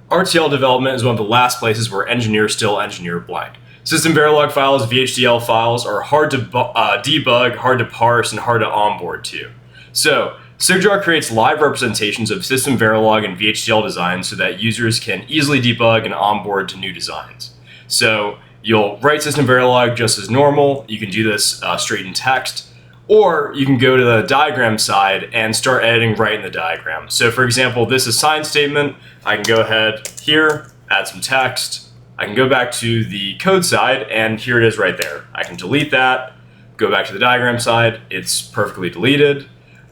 RTL development is one of the last places where engineers still engineer blank. System Verilog files, VHDL files are hard to debug, hard to parse, and hard to onboard to. So, Sigdraw creates live representations of System Verilog and VHDL designs so that users can easily debug and onboard to new designs. So, you'll write System Verilog just as normal. You can do this straight in text, or you can go to the diagram side and start editing right in the diagram. So, for example, this assign statement, I can go ahead here, add some text. I can go back to the code side, and here it is right there. I can delete that, go back to the diagram side, it's perfectly deleted.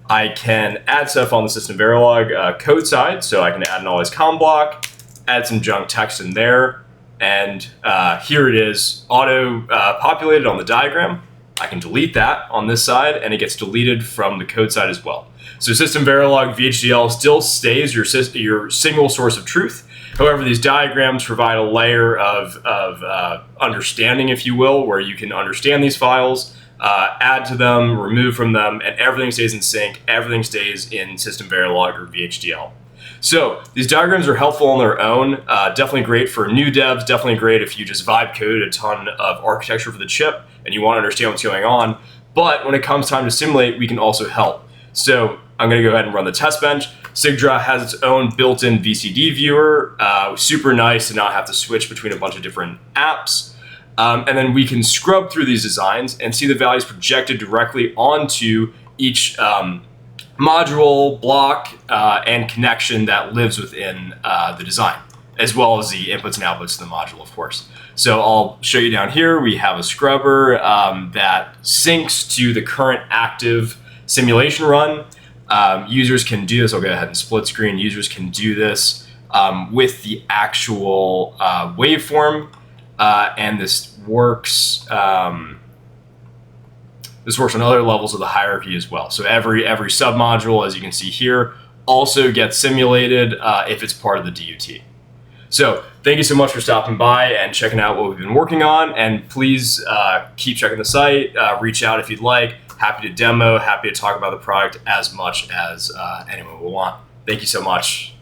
I can add stuff on the System Verilog code side, so I can add an always com block, add some junk text in there, and here it is auto-populated on the diagram. I can delete that on this side, and it gets deleted from the code side as well. So System Verilog VHDL still stays your single source of truth. However, these diagrams provide a layer of understanding, if you will, where you can understand these files, add to them, remove from them, and everything stays in sync. Everything stays in System Verilog or VHDL. So these diagrams are helpful on their own. Definitely great for new devs. Definitely great if you just vibe code a ton of architecture for the chip and you want to understand what's going on. But when it comes time to simulate, we can also help. So I'm going to go ahead and run the test bench. Sigdraw has its own built-in VCD viewer. Super nice to not have to switch between a bunch of different apps. And then we can scrub through these designs and see the values projected directly onto each module, block, and connection that lives within the design, as well as the inputs and outputs to the module, of course. So I'll show you down here, we have a scrubber that syncs to the current active simulation run. Users can do this. I'll go ahead and split screen. Users can do this with the actual waveform, and this works. This works on other levels of the hierarchy as well. So every submodule, as you can see here, also gets simulated if it's part of the DUT. So thank you so much for stopping by and checking out what we've been working on. And please keep checking the site. Reach out if you'd like. Happy to demo, happy to talk about the product as much as anyone will want. Thank you so much.